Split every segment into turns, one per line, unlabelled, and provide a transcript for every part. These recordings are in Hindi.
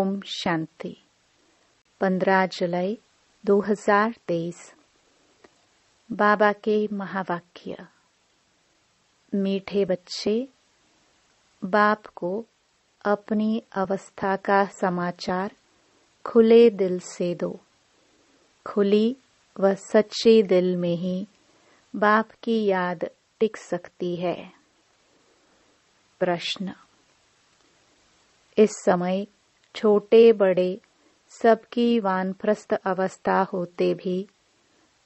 ओम शांति। 15 जुलाई 2023। बाबा के महावाक्य। मीठे बच्चे, बाप को अपनी अवस्था का समाचार खुले दिल से दो। खुली व सच्चे दिल में ही बाप की याद टिक सकती है। प्रश्न। इस समय छोटे बड़े सबकी वानप्रस्थ अवस्था होते भी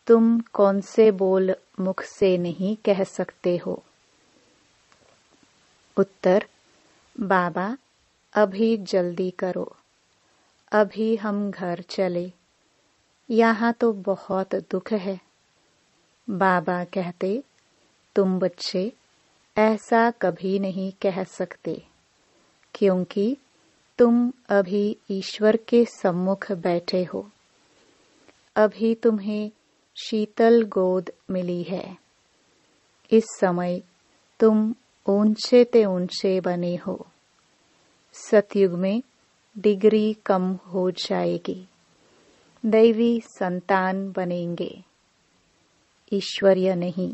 तुम कौन से बोल मुख से नहीं कह सकते हो? उत्तर। बाबा, अभी जल्दी करो, अभी हम घर चले, यहाँ तो बहुत दुख है। बाबा कहते, तुम बच्चे ऐसा कभी नहीं कह सकते, क्योंकि तुम अभी ईश्वर के सम्मुख बैठे हो। अभी तुम्हें शीतल गोद मिली है। इस समय तुम ऊंचे ते ऊंचे बने हो। सतयुग में डिग्री कम हो जाएगी, दैवी संतान बनेंगे, ईश्वरीय नहीं,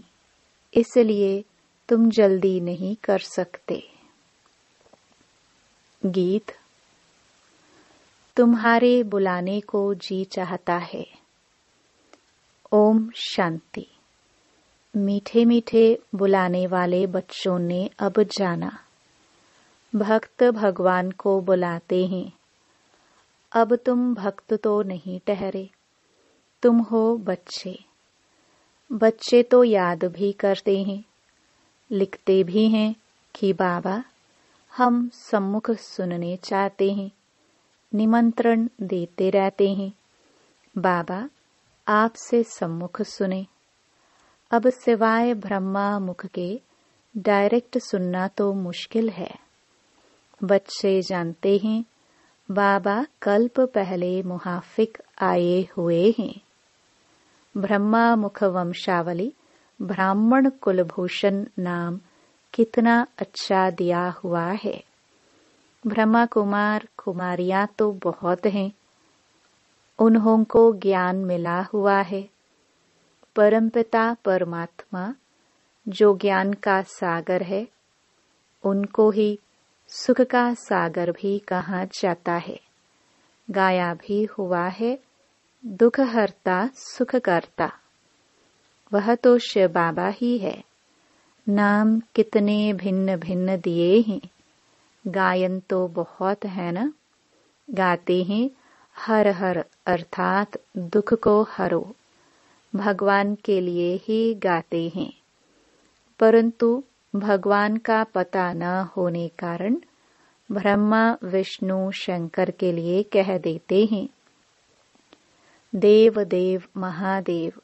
इसलिए तुम जल्दी नहीं कर सकते। गीत। तुम्हारे बुलाने को जी चाहता है। ओम शांति। मीठे मीठे बुलाने वाले बच्चों ने अब जाना, भक्त भगवान को बुलाते हैं। अब तुम भक्त तो नहीं ठहरे, तुम हो बच्चे। बच्चे तो याद भी करते हैं, लिखते भी हैं कि बाबा, हम सम्मुख सुनने चाहते हैं, निमंत्रण देते रहते हैं। बाबा, आपसे सम्मुख सुने। अब सिवाय ब्रह्मा मुख के डायरेक्ट सुनना तो मुश्किल है। बच्चे जानते हैं बाबा कल्प पहले मुहाफिक आए हुए हैं। ब्रह्मा मुख वंशावली ब्राह्मण कुलभूषण नाम कितना अच्छा दिया हुआ है। ब्रह्मा कुमार कुमारियां तो बहुत हैं, उन्हों को ज्ञान मिला हुआ है। परमपिता परमात्मा जो ज्ञान का सागर है, उनको ही सुख का सागर भी कहा जाता है। गाया भी हुआ है, दुख हरता सुख करता। वह तो शिव बाबा ही है। नाम कितने भिन्न भिन्न दिए हैं, गायन तो बहुत है ना। गाते हैं हर हर अर्थात दुख को हरो, भगवान के लिए ही गाते हैं। परंतु भगवान का पता न होने कारण ब्रह्मा विष्णु शंकर के लिए कह देते हैं। देव देव महादेव।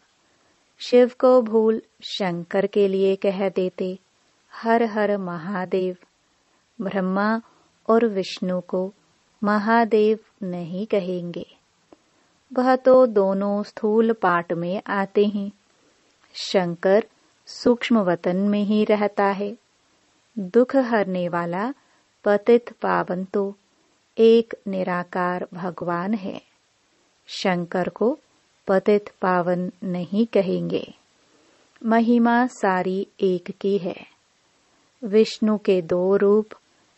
शिव को भूल शंकर के लिए कह देते हर हर महादेव। ब्रह्मा और विष्णु को महादेव नहीं कहेंगे, वह तो दोनों स्थूल पाठ में आते हैं। शंकर सूक्ष्म वतन में ही रहता है। दुख हरने वाला पतित पावन तो एक निराकार भगवान है। शंकर को पतित पावन नहीं कहेंगे। महिमा सारी एक की है। विष्णु के 2 रूप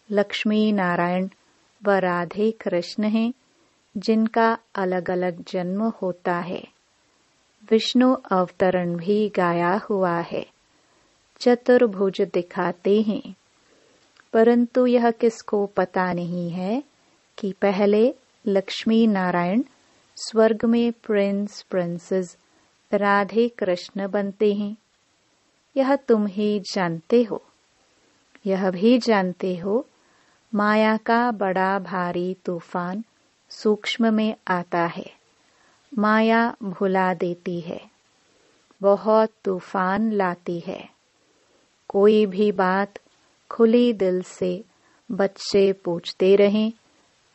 लक्ष्मी नारायण व राधे कृष्ण हैं, जिनका अलग अलग जन्म होता है। विष्णु अवतरण भी गाया हुआ है, चतुर्भुज दिखाते हैं। परंतु यह किसको पता नहीं है कि पहले लक्ष्मी नारायण स्वर्ग में प्रिंस प्रिंसेस राधे कृष्ण बनते हैं। यह तुम ही जानते हो। यह भी जानते हो माया का बड़ा भारी तूफान सूक्ष्म में आता है। माया भुला देती है, बहुत तूफान लाती है। कोई भी बात खुली दिल से बच्चे पूछते रहें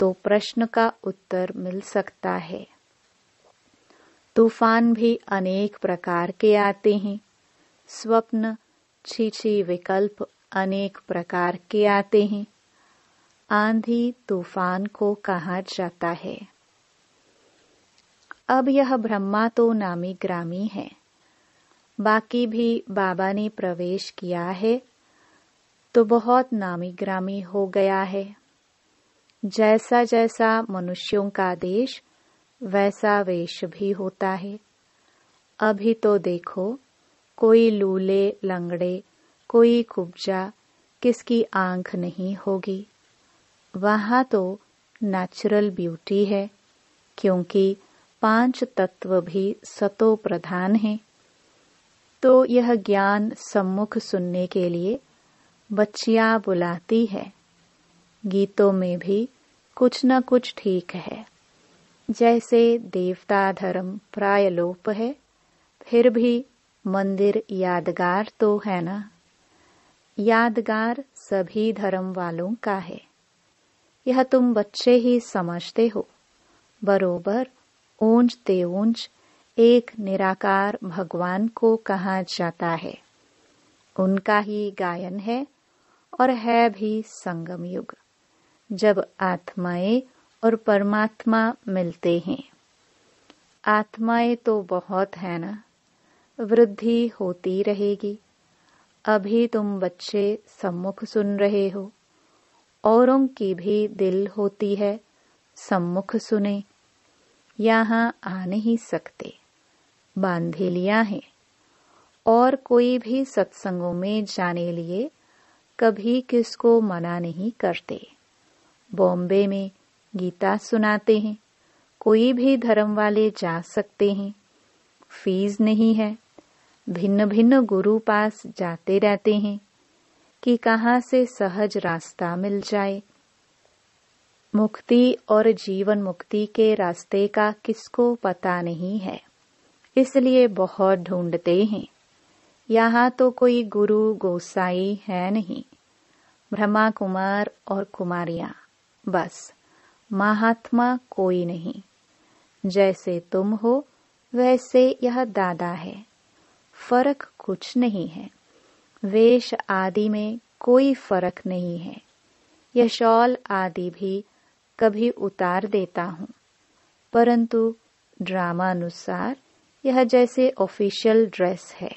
तो प्रश्न का उत्तर मिल सकता है। तूफान भी अनेक प्रकार के आते हैं। स्वप्न, छीछी विकल्प अनेक प्रकार के आते हैं। आंधी तूफान को कहा जाता है। अब यह ब्रह्मा तो नामी ग्रामी है, बाकी भी बाबा ने प्रवेश किया है तो बहुत नामी ग्रामी हो गया है। जैसा जैसा मनुष्यों का देश वैसा वेश भी होता है। अभी तो देखो, कोई लूले लंगड़े, कोई कुब्जा, किसकी आंख नहीं होगी। वहाँ तो नेचुरल ब्यूटी है, क्योंकि 5 तत्व भी सतो प्रधान हैं। तो यह ज्ञान सम्मुख सुनने के लिए बच्चियां बुलाती है। गीतों में भी कुछ न कुछ ठीक है। जैसे देवता धर्म प्राय लोप है, फिर भी मंदिर यादगार तो है ना। यादगार सभी धर्म वालों का है। यह तुम बच्चे ही समझते हो। बरोबर ऊंच ते ऊंच एक निराकार भगवान को कहा जाता है। उनका ही गायन है और है भी संगम युग, जब आत्माएं और परमात्मा मिलते हैं। आत्माएं तो बहुत है ना, वृद्धि होती रहेगी। अभी तुम बच्चे सम्मुख सुन रहे हो, औरों की भी दिल होती है सम्मुख सुने। यहाँ आ नहीं सकते, बांधे लिया है। और कोई भी सत्संगों में जाने लिए कभी किसको मना नहीं करते। बॉम्बे में गीता सुनाते हैं, कोई भी धर्म वाले जा सकते हैं, फीस नहीं है। भिन्न भिन्न गुरु पास जाते रहते हैं कि कहाँ से सहज रास्ता मिल जाए। मुक्ति और जीवन मुक्ति के रास्ते का किसको पता नहीं है, इसलिए बहुत ढूंढते हैं। यहाँ तो कोई गुरु गोसाई है नहीं, ब्रह्मा कुमार और कुमारियां, बस महात्मा कोई नहीं। जैसे तुम हो वैसे यह दादा है, फर्क कुछ नहीं है। वेश आदि में कोई फर्क नहीं है। यह शॉल आदि भी कभी उतार देता हूँ, परंतु ड्रामानुसार यह जैसे ऑफिशियल ड्रेस है।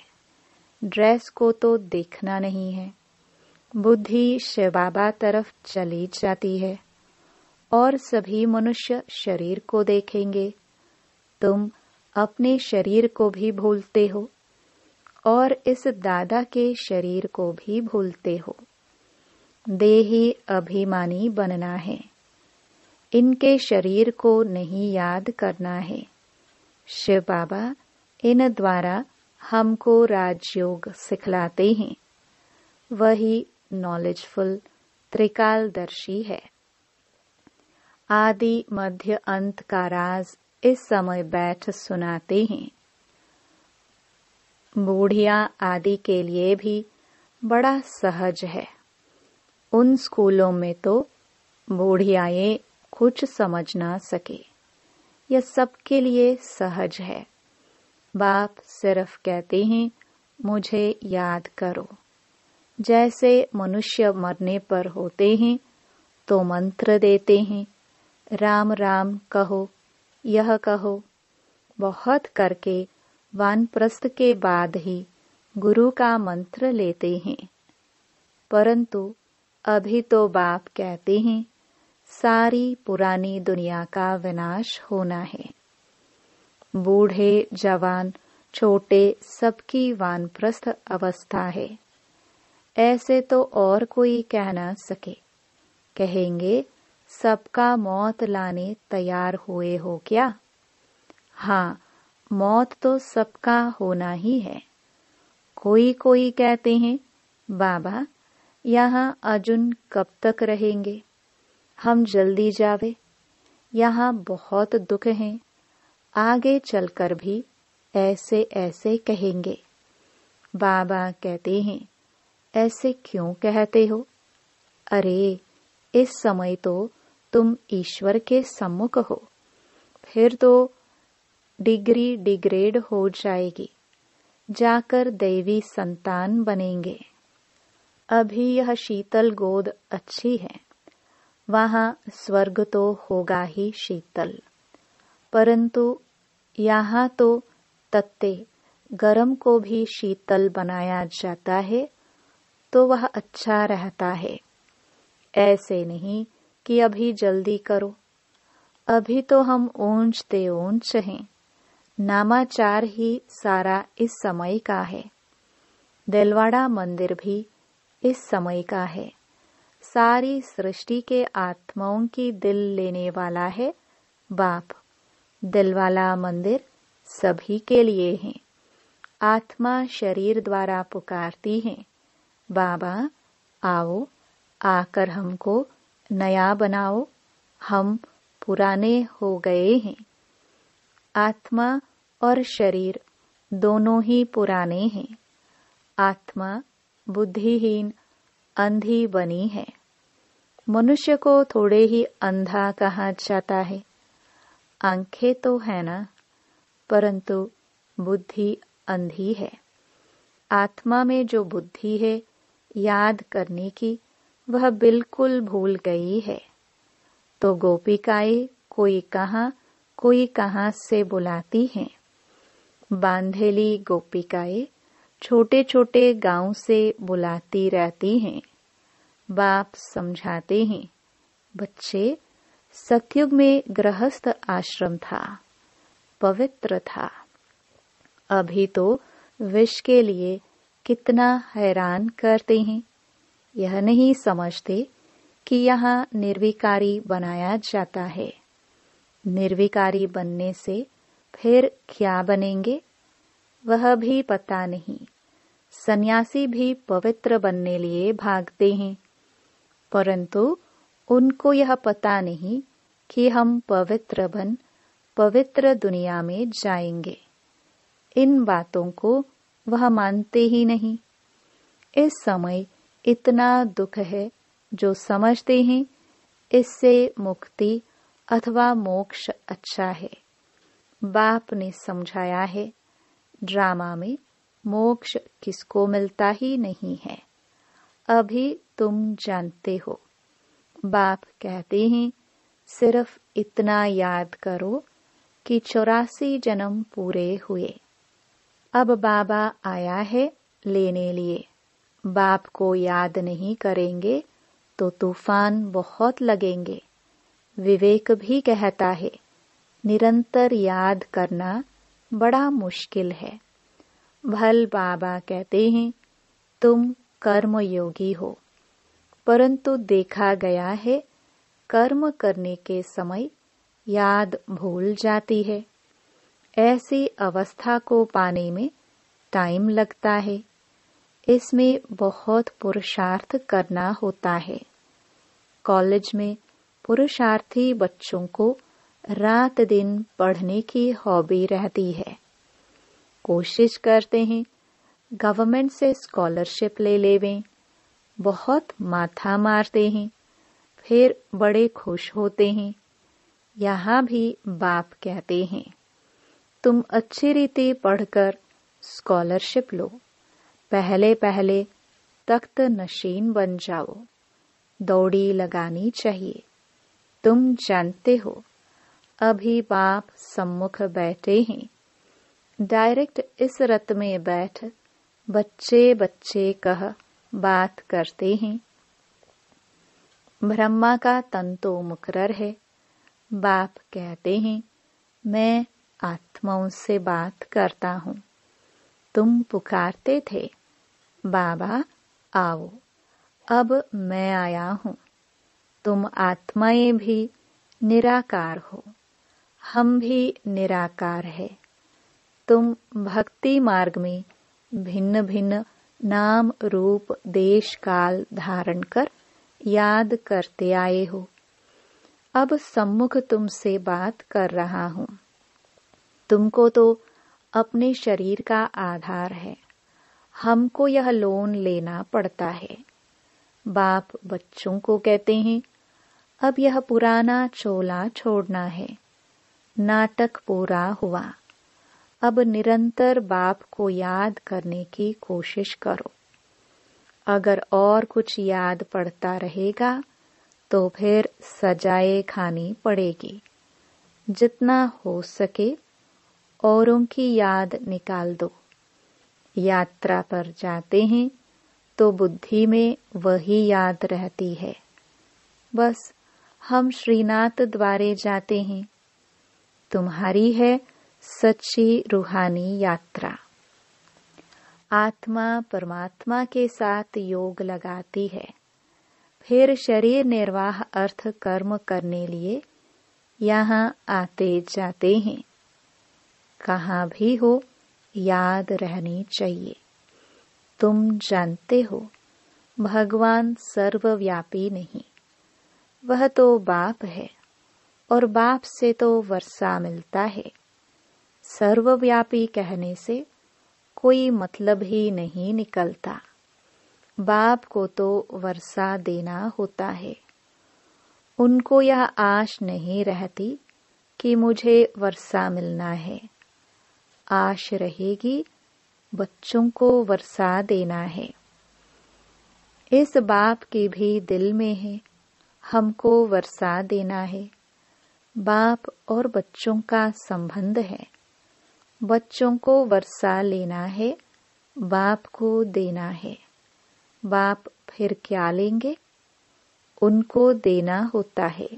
ड्रेस को तो देखना नहीं है। बुद्धि शिव बाबा तरफ चली जाती है और सभी मनुष्य शरीर को देखेंगे। तुम अपने शरीर को भी भूलते हो और इस दादा के शरीर को भी भूलते हो। देही अभिमानी बनना है, इनके शरीर को नहीं याद करना है। शिव बाबा इन द्वारा हमको राजयोग सिखलाते हैं। वही नॉलेजफुल त्रिकालदर्शी है। आदि मध्य अंत का राज इस समय बैठ सुनाते हैं। बूढ़िया आदि के लिए भी बड़ा सहज है। उन स्कूलों में तो बूढ़ियाएं कुछ समझ ना सके, यह सबके लिए सहज है। बाप सिर्फ कहते हैं मुझे याद करो। जैसे मनुष्य मरने पर होते हैं तो मंत्र देते हैं, राम राम कहो, यह कहो। बहुत करके वानप्रस्थ के बाद ही गुरु का मंत्र लेते हैं। परंतु अभी तो बाप कहते हैं सारी पुरानी दुनिया का विनाश होना है। बूढ़े जवान छोटे सबकी वानप्रस्थ अवस्था है। ऐसे तो और कोई कह ना सके। कहेंगे सबका मौत लाने तैयार हुए हो क्या? हाँ, मौत तो सबका होना ही है। कोई कोई कहते हैं बाबा यहाँ अर्जुन कब तक रहेंगे, हम जल्दी जावे। यहाँ बहुत दुख हैं, आगे चलकर भी ऐसे ऐसे कहेंगे। बाबा कहते हैं ऐसे क्यों कहते हो? अरे इस समय तो तुम ईश्वर के सम्मुख हो, फिर तो डिग्री डिग्रेड हो जाएगी, जाकर दैवी संतान बनेंगे। अभी यह शीतल गोद अच्छी है, वहाँ स्वर्ग तो होगा ही शीतल, परंतु यहाँ तो तत्ते गरम को भी शीतल बनाया जाता है, तो वह अच्छा रहता है। ऐसे नहीं कि अभी जल्दी करो, अभी तो हम ऊंचते ऊंच हैं। नामाचार ही सारा इस समय का है। दिलवाड़ा मंदिर भी इस समय का है। सारी सृष्टि के आत्माओं की दिल लेने वाला है बाप। दिलवाला मंदिर सभी के लिए है। आत्मा शरीर द्वारा पुकारती है, बाबा आओ, आकर हमको नया बनाओ, हम पुराने हो गए हैं। आत्मा और शरीर दोनों ही पुराने हैं। आत्मा बुद्धिहीन अंधी बनी है। मनुष्य को थोड़े ही अंधा कहा जाता है। आंखें तो है ना, परंतु बुद्धि अंधी है। आत्मा में जो बुद्धि है याद करने की, वह बिल्कुल भूल गई है। तो गोपिकाएं कोई कहाँ से बुलाती हैं। बांधेली गोपिकाएं छोटे छोटे गांव से बुलाती रहती हैं। बाप समझाते हैं, बच्चे, सतयुग में गृहस्थ आश्रम था, पवित्र था। अभी तो विष के लिए कितना हैरान करते हैं। यह नहीं समझते कि यहाँ निर्विकारी बनाया जाता है। निर्विकारी बनने से फिर क्या बनेंगे, वह भी पता नहीं। सन्यासी भी पवित्र बनने लिए भागते हैं, परंतु उनको यह पता नहीं कि हम पवित्र बन पवित्र दुनिया में जाएंगे। इन बातों को वह मानते ही नहीं। इस समय इतना दुख है, जो समझते हैं इससे मुक्ति अथवा मोक्ष अच्छा है। बाप ने समझाया है, ड्रामा में मोक्ष किसको मिलता ही नहीं है। अभी तुम जानते हो। बाप कहते हैं, सिर्फ इतना याद करो कि 84 जन्म पूरे हुए। अब बाबा आया है लेने लिए। बाप को याद नहीं करेंगे तो तूफान बहुत लगेंगे। विवेक भी कहता है, निरंतर याद करना बड़ा मुश्किल है। भल बाबा कहते हैं, तुम कर्मयोगी हो, परंतु देखा गया है कर्म करने के समय याद भूल जाती है। ऐसी अवस्था को पाने में टाइम लगता है। इसमें बहुत पुरुषार्थ करना होता है। कॉलेज में पुरुषार्थी बच्चों को रात दिन पढ़ने की हॉबी रहती है। कोशिश करते हैं गवर्नमेंट से स्कॉलरशिप ले लेवें। बहुत माथा मारते हैं, फिर बड़े खुश होते हैं। यहाँ भी बाप कहते हैं, तुम अच्छी रीति पढ़कर स्कॉलरशिप लो। पहले पहले तख्त नशीन बन जाओ। दौड़ी लगानी चाहिए। तुम जानते हो, अभी बाप सम्मुख बैठे हैं। डायरेक्ट इस रथ में बैठ बच्चे बच्चे कह बात करते हैं। ब्रह्मा का तन तो मुकर्रर है। बाप कहते हैं, मैं आत्माओं से बात करता हूँ। तुम पुकारते थे, बाबा आओ, अब मैं आया हूँ। तुम आत्माएं भी निराकार हो, हम भी निराकार है। तुम भक्ति मार्ग में भिन्न भिन्न नाम रूप देश काल धारण कर याद करते आए हो। अब सम्मुख तुमसे बात कर रहा हूँ। तुमको तो अपने शरीर का आधार है, हमको यह लोन लेना पड़ता है। बाप बच्चों को कहते हैं, अब यह पुराना चोला छोड़ना है। नाटक पूरा हुआ। अब निरंतर बाप को याद करने की कोशिश करो। अगर और कुछ याद पड़ता रहेगा तो फिर सजाए खानी पड़ेगी। जितना हो सके औरों की याद निकाल दो। यात्रा पर जाते हैं तो बुद्धि में वही याद रहती है। बस हम श्रीनाथ द्वारे जाते हैं। तुम्हारी है सच्ची रूहानी यात्रा। आत्मा परमात्मा के साथ योग लगाती है। फिर शरीर निर्वाह अर्थ कर्म करने लिए यहाँ आते जाते हैं। कहाँ भी हो याद रहनी चाहिए। तुम जानते हो भगवान सर्वव्यापी नहीं, वह तो बाप है और बाप से तो वर्षा मिलता है। सर्वव्यापी कहने से कोई मतलब ही नहीं निकलता। बाप को तो वर्षा देना होता है। उनको यह आश नहीं रहती कि मुझे वर्षा मिलना है। आश रहेगी बच्चों को वर्षा देना है। इस बाप के भी दिल में है हमको वर्षा देना है। बाप और बच्चों का संबंध है। बच्चों को वर्षा लेना है, बाप को देना है। बाप फिर क्या लेंगे? उनको देना होता है।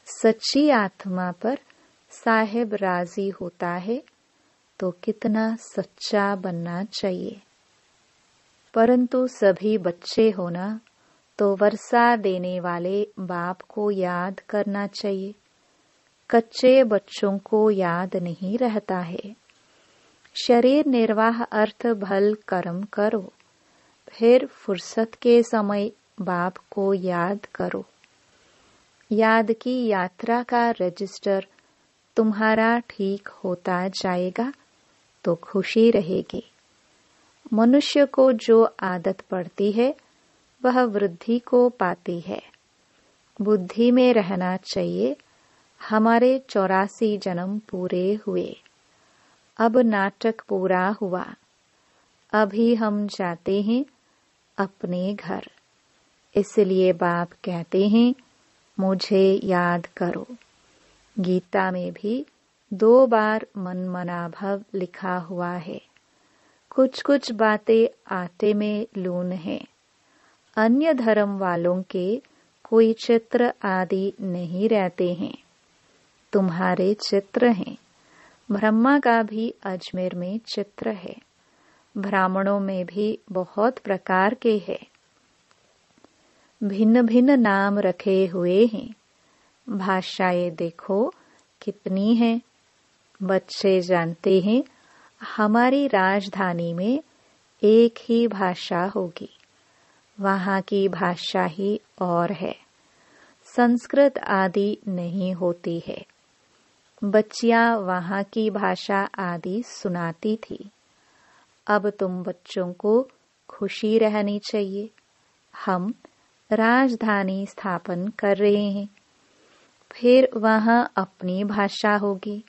सच्ची आत्मा पर साहेब राजी होता है तो कितना सच्चा बनना चाहिए। परंतु सभी बच्चे होना तो वर्षा देने वाले बाप को याद करना चाहिए। कच्चे बच्चों को याद नहीं रहता है। शरीर निर्वाह अर्थ भल कर्म करो, फिर फुर्सत के समय बाप को याद करो। याद की यात्रा का रजिस्टर तुम्हारा ठीक होता जाएगा तो खुशी रहेगी। मनुष्य को जो आदत पड़ती है वह वृद्धि को पाती है। बुद्धि में रहना चाहिए हमारे 84 जन्म पूरे हुए। अब नाटक पूरा हुआ। अभी हम जाते हैं अपने घर। इसलिए बाप कहते हैं मुझे याद करो। गीता में भी 2 बार मन मना भव लिखा हुआ है। कुछ कुछ बातें आटे में लून है। अन्य धर्म वालों के कोई चित्र आदि नहीं रहते हैं। तुम्हारे चित्र हैं। ब्रह्मा का भी अजमेर में चित्र है। ब्राह्मणों में भी बहुत प्रकार के हैं। भिन्न भिन्न नाम रखे हुए हैं। भाषाएं देखो कितनी हैं। बच्चे जानते हैं हमारी राजधानी में एक ही भाषा होगी। वहाँ की भाषा ही और है। संस्कृत आदि नहीं होती है। बच्चियां वहाँ की भाषा आदि सुनाती थी। अब तुम बच्चों को खुशी रहनी चाहिए। हम राजधानी स्थापन कर रहे हैं। फिर वहाँ अपनी भाषा होगी।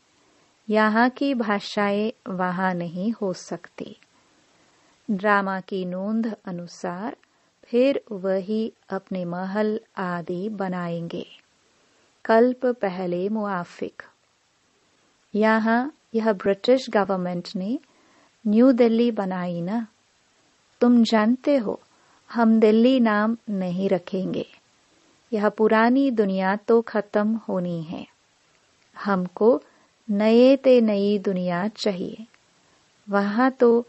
यहाँ की भाषाएं वहाँ नहीं हो सकती। ड्रामा की नोंद अनुसार फिर वही अपने महल आदि बनाएंगे। कल्प पहले मुआफिक। यहाँ यह ब्रिटिश गवर्नमेंट ने न्यू दिल्ली बनाई ना। तुम जानते हो हम दिल्ली नाम नहीं रखेंगे। यह पुरानी दुनिया तो खत्म होनी है। हमको नए ते नई दुनिया चाहिए। वहाँ तो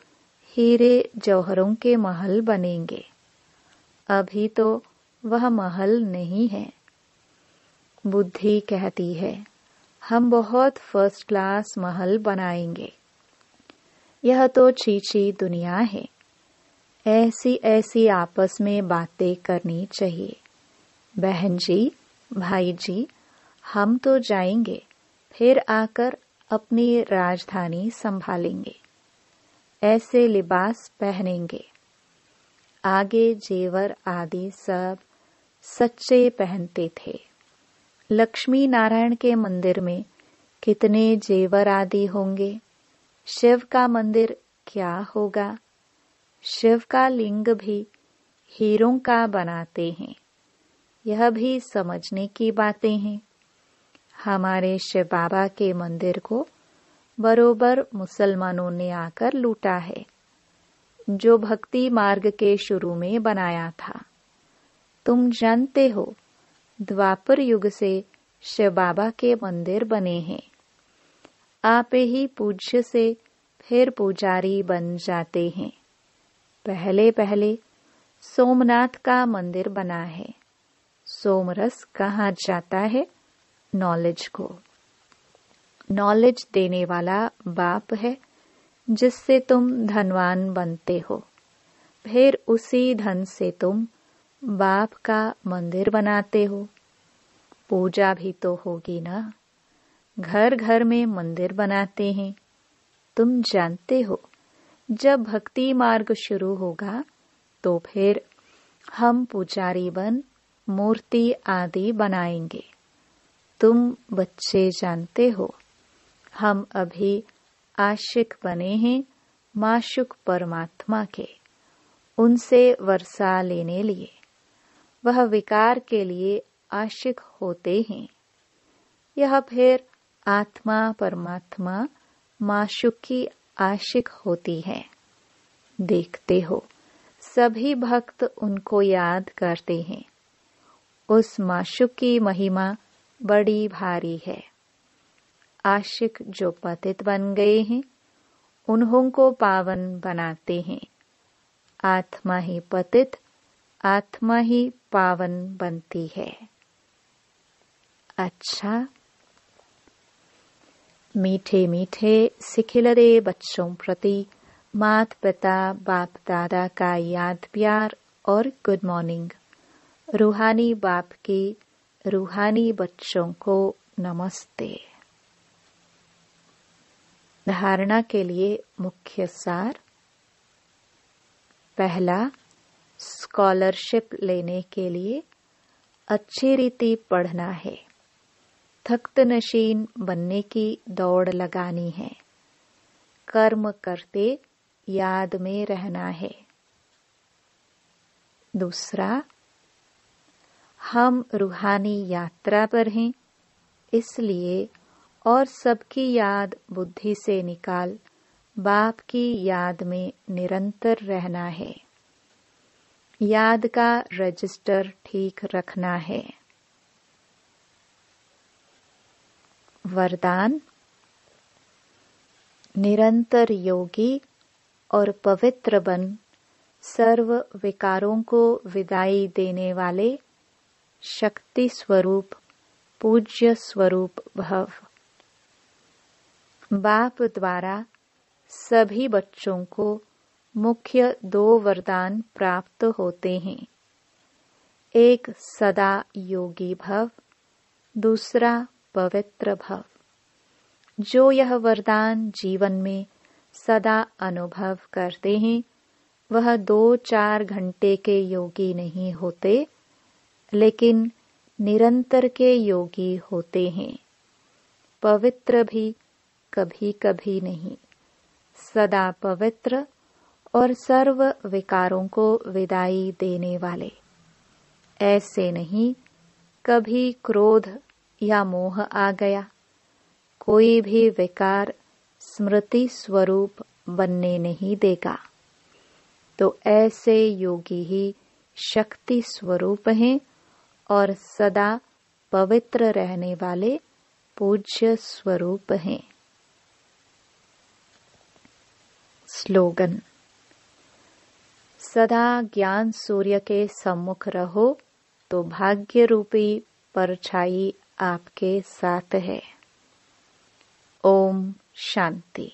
हीरे जौहरों के महल बनेंगे। अभी तो वह महल नहीं है। बुद्धि कहती है हम बहुत फर्स्ट क्लास महल बनाएंगे। यह तो चीची दुनिया है। ऐसी ऐसी आपस में बातें करनी चाहिए। बहन जी, भाई जी, हम तो जाएंगे, फिर आकर अपनी राजधानी संभालेंगे। ऐसे लिबास पहनेंगे। आगे जेवर आदि सब सच्चे पहनते थे। लक्ष्मी नारायण के मंदिर में कितने जेवर आदि होंगे। शिव का मंदिर क्या होगा। शिव का लिंग भी हीरों का बनाते हैं। यह भी समझने की बातें हैं। हमारे शिव बाबा के मंदिर को बरोबर मुसलमानों ने आकर लूटा है, जो भक्ति मार्ग के शुरू में बनाया था। तुम जानते हो, द्वापर युग से शिव बाबा के मंदिर बने हैं। आप ही पूज्य से फिर पुजारी बन जाते हैं। पहले पहले सोमनाथ का मंदिर बना है। सोमरस कहा जाता है नॉलेज को। नॉलेज देने वाला बाप है, जिससे तुम धनवान बनते हो। फिर उसी धन से तुम बाप का मंदिर बनाते हो। पूजा भी तो होगी ना। घर घर में मंदिर बनाते हैं। तुम जानते हो, जब भक्ति मार्ग शुरू होगा तो फिर हम पुजारी बन मूर्ति आदि बनाएंगे। तुम बच्चे जानते हो, हम अभी आशिक बने हैं माशुक परमात्मा के, उनसे वर्षा लेने लिए। वह विकार के लिए आशिक होते हैं। यह फिर आत्मा परमात्मा माशुक की आशिक होती है। देखते हो, सभी भक्त उनको याद करते हैं। उस माशुक की महिमा बड़ी भारी है। आशिक जो पतित बन गए हैं, उन्हों को पावन बनाते हैं। आत्मा ही पतित, आत्मा ही पावन बनती है। अच्छा, मीठे मीठे सिखिलरे बच्चों प्रति माता पिता बाप दादा का याद प्यार और गुड मॉर्निंग। रूहानी बाप की रूहानी बच्चों को नमस्ते। धारणा के लिए मुख्य सार। पहला, स्कॉलरशिप लेने के लिए अच्छी रीति पढ़ना है। तख्त नशीन बनने की दौड़ लगानी है। कर्म करते याद में रहना है। दूसरा, हम रूहानी यात्रा पर हैं, इसलिए और सबकी याद बुद्धि से निकाल बाप की याद में निरंतर रहना है। याद का रजिस्टर ठीक रखना है। वरदान, निरंतर योगी और पवित्र बन सर्व विकारों को विदाई देने वाले शक्ति स्वरूप पूज्य स्वरूप भव। बाप द्वारा सभी बच्चों को मुख्य 2 वरदान प्राप्त होते हैं। एक सदा योगी भव, दूसरा पवित्र भव। जो यह वरदान जीवन में सदा अनुभव करते हैं, वह 2-4 घंटे के योगी नहीं होते, लेकिन निरंतर के योगी होते हैं। पवित्र भी कभी कभी नहीं, सदा पवित्र और सर्व विकारों को विदाई देने वाले। ऐसे नहीं कभी क्रोध या मोह आ गया, कोई भी विकार स्मृति स्वरूप बनने नहीं देगा। तो ऐसे योगी ही शक्ति स्वरूप हैं और सदा पवित्र रहने वाले पूज्य स्वरूप हैं। स्लोगन, सदा ज्ञान सूर्य के सम्मुख रहो तो भाग्य रूपी परछाई आपके साथ है। ओम शांति।